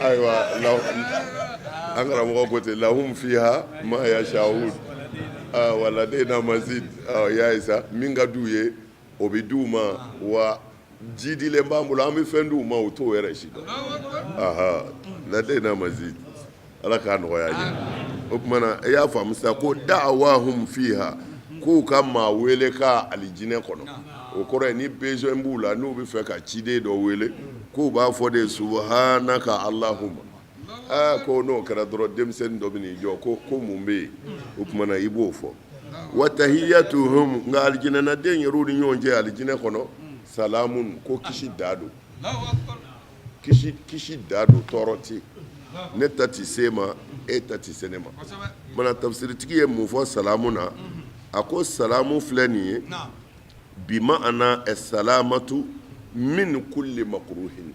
ayiwa an karamɔgɔ ko ten lahum fiha ma yasha'un wa ladayna mazid y'a ye sa min ka d'u ye o bɛ d'u ma wa jidilen b'an bolo an bɛ fɛn d'u ma u t'o yɛrɛ si dɔn ladayna mazid ala k'a nɔgɔya ye o tuma na e y'a faamu sa ko da'awahum fiha k'u ka maa wele ka alijinɛ kɔnɔ o kɔrɔ ye ni besoin b'u la n'u bɛ fɛ ka ciden dɔ wele k'u b'a fɔ de subhanaka allahumma ko n'o kɛra dɔrɔn denmisɛnnin dɔ bɛ n'i jɔ ko mun bɛ yen o tuma na i b'o fɔ wa tahiyyatuhum nka alijinɛnaden yɛrɛw ni ɲɔgɔn cɛ alijinɛ kɔnɔ salamun ko kisi da don kisi da don tɔɔrɔ tɛ ne ta ti se ma e ta ti se ne ma mana tafsiritigi ye mun fɔ salamu na a ko salamu filɛ nin ye bi ma'ana salamatu min kulli makruhin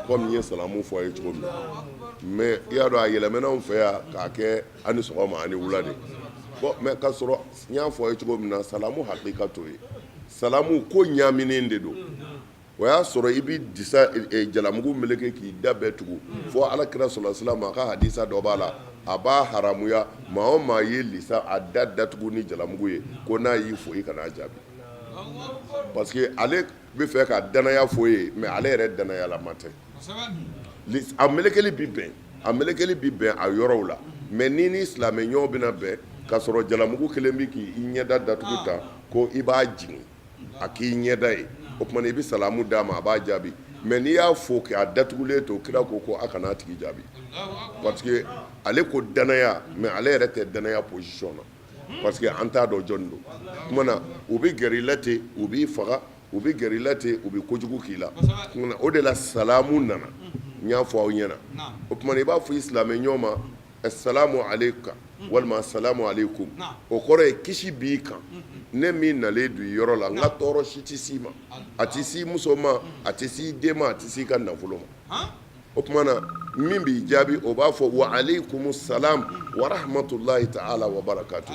comme ye salamu fɔ a ye cogo min na mais i y'a dɔn a yɛlɛmɛna anw fɛ yan k'a kɛ ani sɔgɔma ani wula de bon mais k'a sɔrɔ n y'a fɔ a ye cogo min na salamu hakika t'o ye salamu ko ɲaaminen de don o y'a sɔrɔ i bɛ disa jalamugu meleke k'i da bɛɛ tugu fo alakira sɔlɔlɔ silam a ka hadisa dɔ b'a la a b'a haramuya maa o maa ye lisa a da datugu ni jalamugu ye ko n'a y'i fo i kan'a jaabi parce que ale bɛ fɛ ka danaya fo ye mais ale yɛrɛ danayalama tɛ a melekeli bi bɛn a yɔrɔw la mais ni silamɛ ɲɔgɔn bɛna bɛn ka sɔrɔ jalamugu kelen bɛ k'i ɲɛda datugu ta ko i b'a jigin a k'i ɲɛda ye o tuma i bɛ salamu d'a ma a b'a jaabi mais n'i y'a fo k'a datugulen to kira ko a kana tigi jaabi parce que ale ko danaya mais ale yɛrɛ tɛ danaya position na parce que an t'a dɔn jɔnni don o tuma na u bɛ gɛrɛ i la ten u b'i faga u bɛ gɛrɛ i la ten u bɛ kojugu k'i la o de la salamu nana n y'a fɔ aw ɲɛna o tuma i b'a fɔ i silamɛ ɲɔgɔn ma assalamu aleyka walima assalamu aleykum o kɔrɔ ye kisi b'i kan ne min nalen don yɔrɔ la n ka tɔɔrɔ si tɛ s'i ma a tɛ s'i muso ma a tɛ s'i den ma a tɛ s'i ka nafolo ma o tuma na min b'i jaabi o b'a fɔ wa aleykum salam wa rahmatulahi ta'ala wa barakatu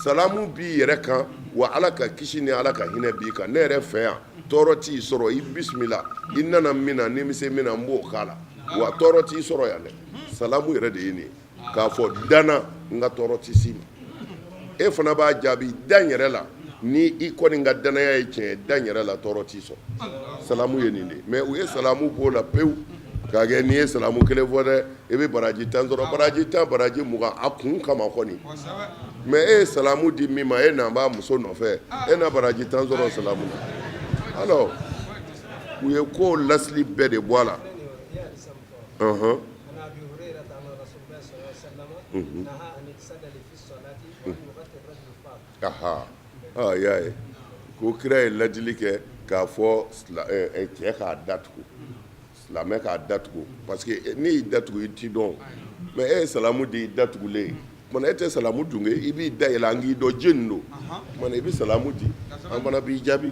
salamu b'i yɛrɛ kan wa ala ka kisi ni ala ka hinɛ b'i kan ne yɛrɛ fɛ yan tɔɔrɔ t'i sɔrɔ i bisimila i nana min na ni bɛ se min na n b'o k'a la wa tɔɔrɔ t'i sɔrɔ yan dɛ salamu yɛrɛ de ye nin ye k'a fɔ danna n ka tɔɔrɔ tɛ s'i ma e fana b'a jaabi dan yɛrɛ la ni i kɔni ka danaya ye tiɲɛ dan yɛrɛ la tɔɔrɔ t'i sɔrɔ salamu ye nin de ye mais u ye salamu b'o la pewu k'a kɛ n'i ye salamu kelen fɔ dɛ i bɛ baraji 10 sɔrɔ baraji 10 baraji 20 a kun kama kɔni mais e ye salamu di min ma e n'an b'a muso nɔfɛ e na baraji 10 sɔrɔ salamu na alors u ye ko lasili bɛɛ de bɔ a la y'a ye ko kira ye ladili kɛ k'a fɔ cɛ k'a datugu silamɛ k'a datugu parce que n'i y'i datugu i t'i dɔn mais e ye salamu di i datugulen ye kumana e tɛ salamu dun kɛ i b'i da yɛlɛ an k'i dɔn jeni don kumana i bɛ salamu di an fana b'i jaabi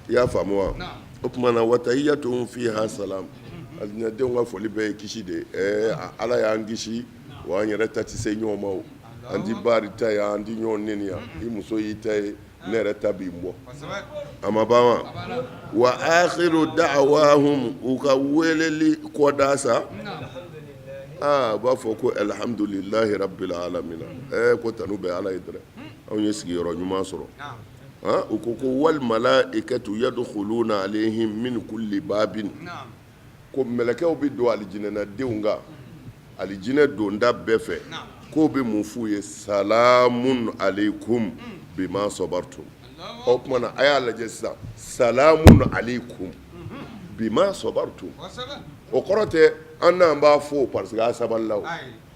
i y'a faamu wa o kumana wa tahiyyatuhum fiha salam alijinɛdenw ka foli bɛɛ ye kisi de ala y'an kisi wa an yɛrɛ ta tɛ se ɲɔgɔn ma o an ti baari ta ye an ti ɲɔgɔn neniya i muso y'i ta ye ne yɛrɛ ta b'i bɔ a ma ban wa wa akhiru da'awahum u ka weleli kɔda sa u b'a fɔ ko alhamdulillahi rabbil alamin ko tanu bɛ ala ye dɛrɛ anw ye sigiyɔrɔ ɲuman sɔrɔ u ko wal malaikatu yadkhuluna alayhim min kulli babin ko mɛlɛkɛw bɛ don alijinɛnadenw kan alijinɛ donda bɛɛ fɛ k'o bɛ mun f'u ye salamun aleykum bima sabartum o tuma na a y'a lajɛ sisan salamun aleykum bima sabartum o kɔrɔ tɛ an n'an b'a fɔ parce que a sabalila o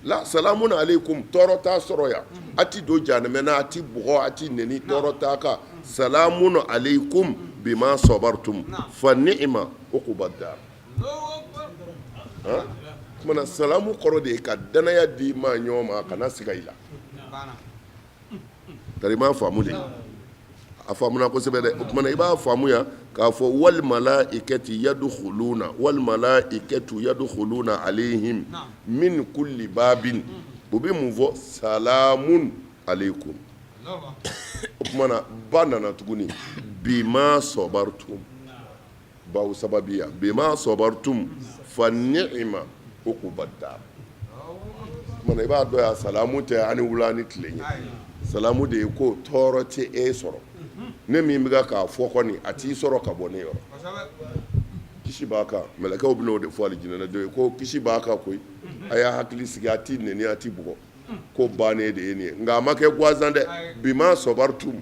la salamun aleykum tɔɔrɔ t'a sɔrɔ yan a ti don jahanɛmɛ na a ti bugɔ a ti neni tɔɔrɔ t'a kan salamun aleykum bima sabartum fa ni'ma uqbad dar kumana salamu kɔrɔ de ye ka danaya di maa ɲɔgɔn ma a kana siga i la tari i m'a faamu de a faamuna kosɛbɛ dɛ o kumana i b'a faamu yan k'a fɔ wal malaikati yadkhuluna alayhim min kulli babin o bɛ mun fɔ salamun aleykum o kumana ba nana tuguni bima sabartum baw sababiya bima sabartum fa ni'ma uqubadda mana iba do ya salamu te ani wulani tilenye salamu de ko toro te e soro ne mi miga ka fo ko ni ati soro ka bone yo kisi baka melaka obno de fo alijina na do ko kisi baka koy aya hakili sigati ne ni ati bugo ko bane de ni nga make gwazande bima sabartum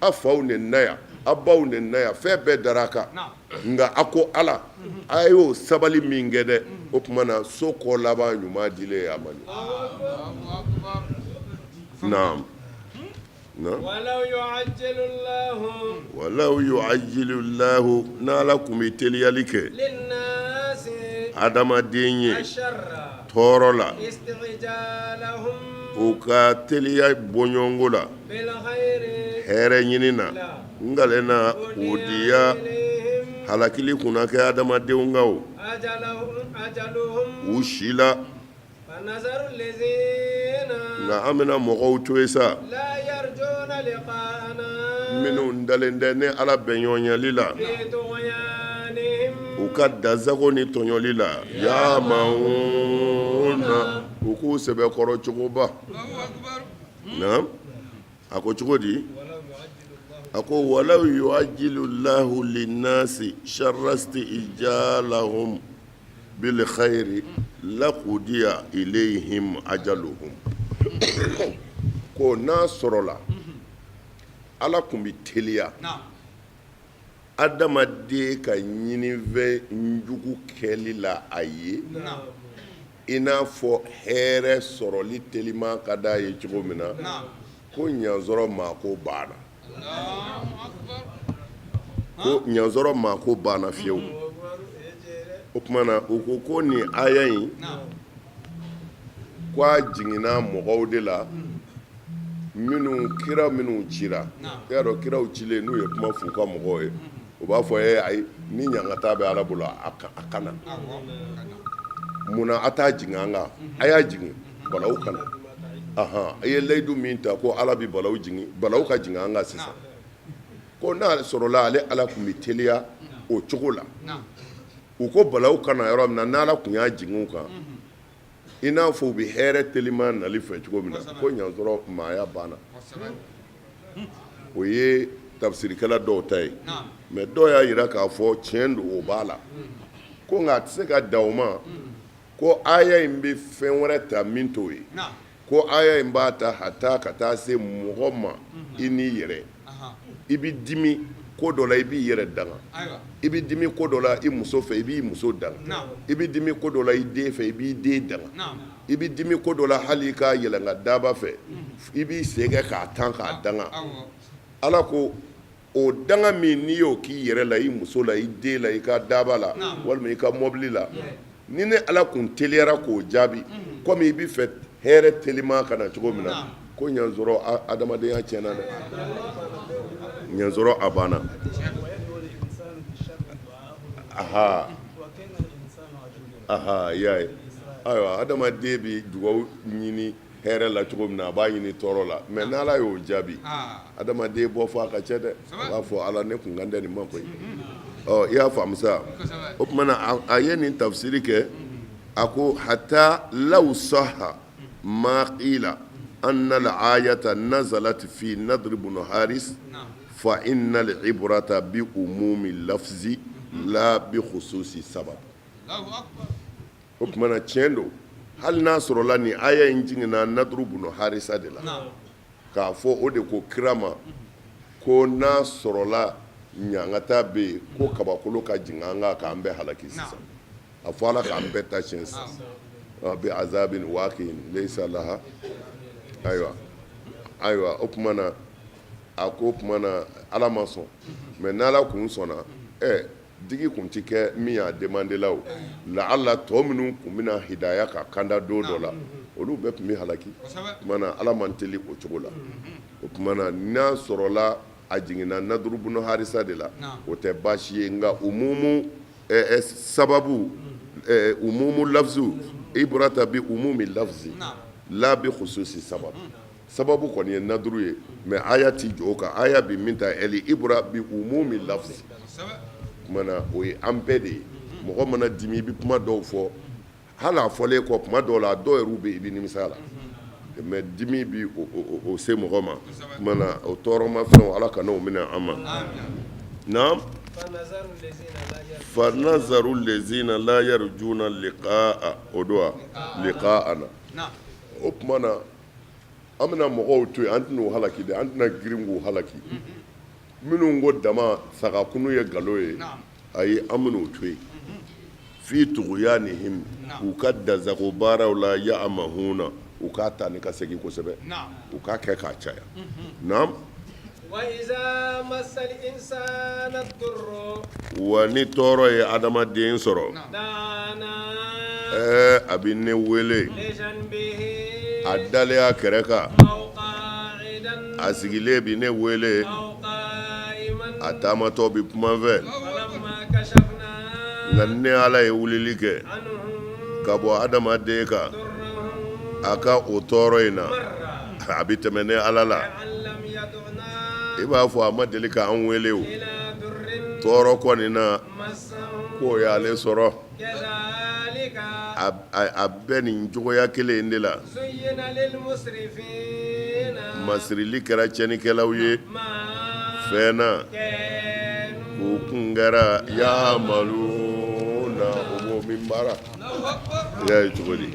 afaw ne naya abaw ne naya fe be daraka nga ako ala ayo sabali mingede o kuma na so ko laba nyuma dile amani naam walau yu'ajjilu Allah nala kumi teliyalike linnasi adama denye torola istijalahum uka teliya bonyongola bil khairi here nyinina ngalena udiya halakili kuna ke adama deungao ajaluhum ushila fanazaru lezina na amena mogo tuesa la yarjuna liqana minu ndalende ne ala benyonya lila ukadda zago ni tonyolila ya mauna uku sebe koro chugoba na ako chugodi ako walau yu'ajjilu Allahu linnasi sharrasti ijalahum bil khairi laqudiya ilayhim ajaluhum ko nasrola ala kumbi teliya adama de ka ɲini fɛ njugu kɛli la a ye i n'a fɔ hɛrɛ sɔrɔli telima ka d'a ye cogo min na ko ɲansɔrɔ maako banna ko ɲansɔrɔ maako banna fiyewu o tuma na u ko ko nin aya in ko a jiginna mɔgɔw de la kira minnu cira i y'a dɔn kiraw cilen n'u ye kuma f'u ka mɔgɔw ye u b'a fɔ ayi ni ɲangata bɛ ala bolo a kana munna a t'a jigin an kan a y'a jigin balawu kana a ye layidu min ta ko ala bɛ balawu ka jigin an kan sisan ko n'a sɔrɔla ale ala tun bɛ teliya o cogo la u ko balawu kana yɔrɔ min na n'ala tun y'a jigin u kan i n'a fɔ u bɛ hɛrɛ telima nali fɛ cogo min na ko ɲansɔrɔ maaya banna o ye tafsirikɛla dɔw ta ye mɛ dɔw y'a jira k'a fɔ tiɲɛ don o b'a la ko nka a tɛ se ka dan o ma ko aya in bɛ fɛn wɛrɛ ta min t'o ye ko aya in b'a ta ka taa se mɔgɔ ma i n'i yɛrɛ i bɛ dimi ko dɔ la i b'i yɛrɛ danga i bɛ dimi ko dɔ la i muso fɛ i b'i muso danga i bɛ dimi ko dɔ la i den fɛ i b'i den danga i bɛ dimi ko dɔ la hali i ka yɛlɛnka daba fɛ i b'i sen kɛ k'a tan k'a danga ala ko o danga min n'i y'o k'i yɛrɛ la i muso la i den la i ka daba la walima i ka mɔbili la ni ne ala kun teliyara k'o jaabi komi i bɛ fɛ hɛrɛ telima ka na cogo min na ko ɲansɔrɔ adamadenya tiɲɛna dɛ ɲansɔrɔ a banna y'a ye ayiwa adamaden bɛ dugawu ɲini hɛrɛ la cogo min na a b'a ɲini tɔɔrɔ la mɛ n'ala y'o jaabi adamaden bɔ fɔ a ka cɛ dɛ a b'a fɔ ala ne kun kan tɛ nin ma koyi i y'a faamu sa o tuma na a ye nin tafsiri kɛ a ko hatta law sahha ma qila anna al-ayata nazalat fi Nadr ibn Haris fa inna al-ibrata bi umumi lafzi la bi khususi sabab o tuma na tiɲɛ don hali n'a sɔrɔla nin aya in jiginna Nadr ibn Harisa de la k'a fɔ o de ko kira ma ko n'a sɔrɔla ɲangata bɛ yen ko kabakolo ka jigin an kan k'an bɛɛ halaki sisan a fɔ ala k'an bɛɛ ta tiɲɛ sisan bi azabin waqi'in laysa laha ayiwa o tuma na a ko o tuma na ala ma sɔn mɛ n'ala kun sɔnna digi kun ti kɛ min y'a demande la o la'alla tɔ minnu kun bɛna hidaya ka kanda don dɔ la olu bɛɛ tun bɛ halaki o tuma na ala man teli o cogo la o tuma na n'a sɔrɔla a jiginna Nadr ibn Harisa de la o tɛ baasi ye nka umumu sababu umumu lafzu ibrata bi umumi lafzi la bi khususi sababu kɔni ye Nadru ye mɛ aya ti jɔ o kan aya bi min ta ibra bi umumi lafzi kumana o ye an bɛɛ de ye mɔgɔ mana dimi i bɛ kuma dɔw fɔ hali a fɔlen kɔ kuma dɔw la dɔw yɛrɛ bɛ yen i bɛ nimisa la mais dimi bi o se mɔgɔ ma kumana o tɔɔrɔmafɛnw ala kana o minɛ an ma naam فنظر الذين لا يرجون لقاء odwa liqa'ana o kumana an bɛna mɔgɔw to yen an tɛna o halaki dɛ an tɛna girin k'o halaki minnu ko dama sagakunu ye nkalon ye ayi an bɛna o to yen fi tughyanihim u ka dazago baaraw la ya'mahuna u k'a ta ni ka segin kosɛbɛ u k'a kɛ k'a caya naam وإذا مس الإنسان الضر wa ni tɔɔrɔ ye adamaden sɔrɔ دعانا a bɛ ne wele لجنبه a dalen a kɛrɛ kan أو قاعدا a sigilen bɛ ne wele أو قائما a taamatɔ bɛ kuma n fɛ فلما كشفنا nka ni ala ye wulili kɛ عنهم ka bɔ adamaden kan ضرهم a ka o tɔɔrɔ in na مرة a bɛ tɛmɛ ne ala la كأن لم يدعنا i b'a fɔ a ma deli k'an wele o إلى ضر tɔɔrɔ kɔni na مسه k'o y'ale sɔrɔ كذلك a bɛ nin cogoya kelen in de la زين للمسرفين masirili kɛra tiɲɛnikɛlaw ye ما fɛn na كانوا o kun kɛra yamalu na o b'o min baara i y'a ye cogo di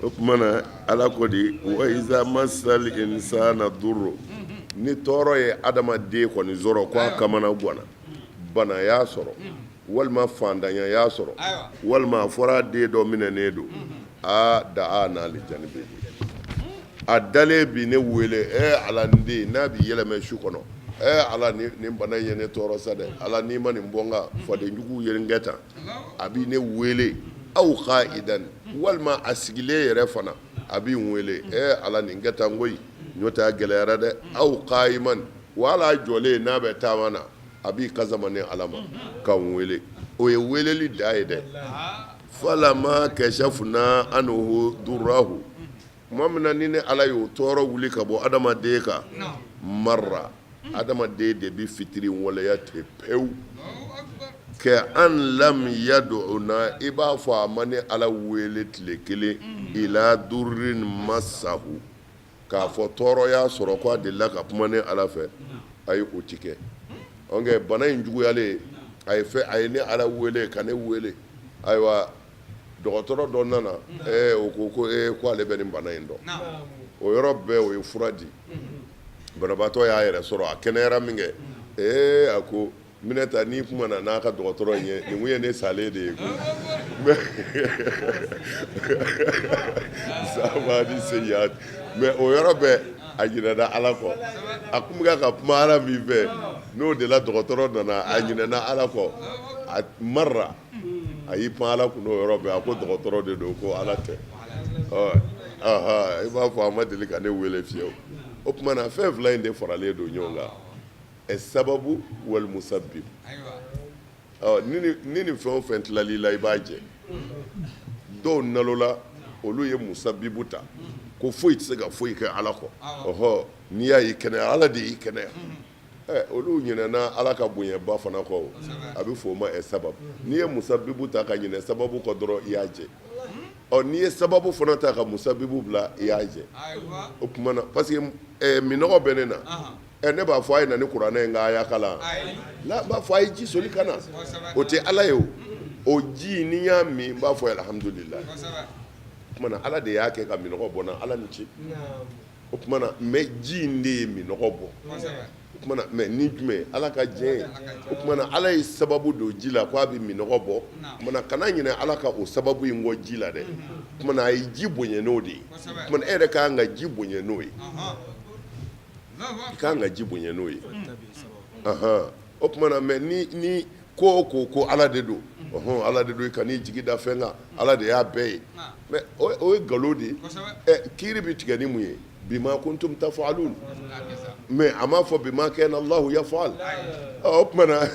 o tuma na ala ko di wa iza masal insana durro ni tɔɔrɔ ye adamaden kɔni sɔrɔ ko a kamana ganna bana y'a sɔrɔ walima fantanya y'a sɔrɔ walima a fɔra den dɔ minɛnen don a da a n'ale janibe a dalen bi ne wele ala n den n'a bi yɛlɛmɛ su kɔnɔ ala nin bana in ye ne tɔɔrɔ sa dɛ ala n'i ma nin bɔ n kan fadenjugu ye n kɛ tan a bi ne wele aw qa'idan walima a sigilen yɛrɛ fana a b'i wele ala nin kɛ tan koyi n'o tɛ a gɛlɛyara dɛ aw qa'iman wa ala jɔlen n'a bɛ taama na a b'i kasama ni ala ma ka n wele o ye weleli da ye dɛ falama kashafna anhu durrahu tuma min na ni ne ala y'o tɔɔrɔ wuli ka bɔ adamaden kan marra adamaden de bɛ fitiri waleya ten pewu kɛ an lam yad'una i b'a fɔ a ma ni ala wele tile kelen ila durrin masahu k'a fɔ tɔɔrɔya sɔrɔ ko a delila ka kuma ni ala fɛ ayi o ti kɛ ɔnkɛ bana in juguyalen a ye ne ala wele ka ne wele ayiwa dɔgɔtɔrɔ dɔ nana o ko ko ale bɛ nin bana in dɔn o yɔrɔ bɛɛ o ye fura di banabaatɔ y'a yɛrɛ sɔrɔ a kɛnɛyara min kɛ a ko minɛta n'i kuma na n'a ka dɔgɔtɔrɔ in ye nin kun ye ne salen de ye ko sabadi seya mɛ o yɔrɔ bɛɛ a ɲinɛna ala kɔ a kun bɛ ka kuma ala min fɛ n'o de la dɔgɔtɔrɔ nana a ɲinɛna ala kɔ a marra a y'i pan ala kun n'o yɔrɔ bɛɛ a ko dɔgɔtɔrɔ de don ko ala tɛ i b'a fɔ a ma deli ka ne wele fiyewu o tuma na fɛn fila in de faralen don ɲɔgɔn kan sababu wal musabbib ni ni fɛn o fɛn tilal'i la i b'a jɛ dɔw nalola olu ye musabbibu ta ko foyi tɛ se ka foyi kɛ ala kɔ n'i y'a y'i kɛnɛya ala de y'i kɛnɛya olu ɲinɛna ala ka bonyaba fana kɔ a bɛ fɔ o ma sababu n'i ye musabbibu ta ka ɲinɛ sababu kɔ dɔrɔn i y'a jɛ n'i ye sababu fana ta ka musabbibu bila i y'a jɛ o tuma na parce que minɔgɔ bɛ ne na ne b'a fɔ a ye na ni kuranɛ ye nka a y'a kalan n b'a fɔ a ye ji soli ka na o tɛ ala ye o ji ni y'a min n b'a fɔ alhamdulillah o tuma na ala de y'a kɛ ka minɔgɔ bɔ n na ala ni ci o tuma na mɛ ji in de ye minɔgɔ bɔ o tuma na mɛ ni jumɛn ala ka diɲɛ ye o tuma na ala ye sababu don ji la ko a bɛ minɔgɔ bɔ o tuma na kana ɲinɛ ala ka o sababu in kɔ ji la dɛ o tuma na a ye ji bonya n'o de ye o tuma na e yɛrɛ ka kan ka ji bonya n'o ye i ka kan ka ji bonya n'o ye o tuma na mɛ ni ko ko ala de don ala de don i ka n'i jigi da fɛn kan ala de y'a bɛɛ ye mɛ o ye nkalon de ye kiiri bɛ tigɛ ni mun ye bima kuntum tafalun mɛ a m'a fɔ bima kana Allahu yafal o tuma na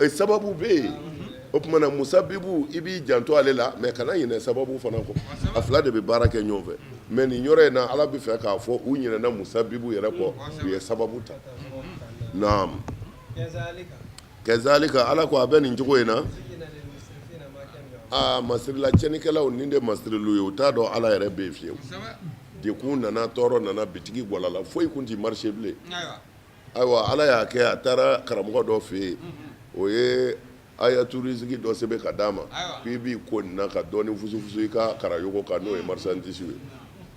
sababu bɛ yen o tuma na musabibu i b'i janto ale la mɛ kana ɲinɛ sababu fana kɔ a fila de bɛ baara kɛ ɲɔgɔn fɛ mɛ nin yɔrɔ in na ala bɛ fɛ k'a fɔ u ɲinɛna musabibu yɛrɛ kɔ u ye sababu ta naam kazalika ala ko a bɛ nin cogo in na زين للمسرفين ما كانوا يعملون masirila cɛnikɛlaw nin de masirilu ye u t'a dɔn ala yɛrɛ bɛ yen fiyewu dekun nana tɔɔrɔ nana bitigi bɔlala foyi kun ti marché bilen ayiwa ala y'a kɛ a taara karamɔgɔ dɔ fɛ yen o ye ayaturizigi dɔ sɛbɛn ka d'a ma k'i b'i ko nin na ka dɔɔni fusufusu i ka karayogo kan n'o ye marchandise ye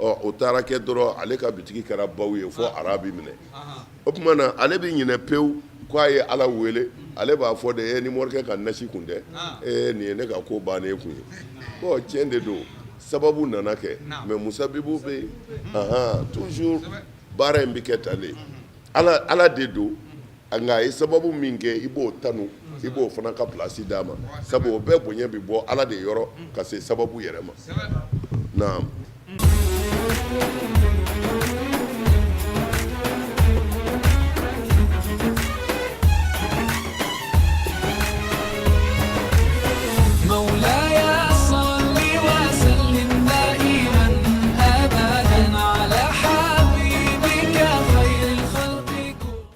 o taara kɛ dɔrɔn ale ka bitigi kɛra baw ye fo arabi minɛ o tuma na ale bɛ ɲinɛ pewu k'a ye ala wele ale b'a fɔ de ni morikɛ ka nasi kun tɛ nin ye ne ka ko bannen kun ye bon tiɲɛ de don sababu nana kɛ mais musabibu bɛ yen toujours baara in bɛ kɛ tan de ala de don nka a ye sababu min kɛ i b'o tanu i b'o fana ka place d'a ma sabu o bɛɛ bonya bɛ bɔ ala de yɔrɔ ka se sababu yɛrɛ ma naam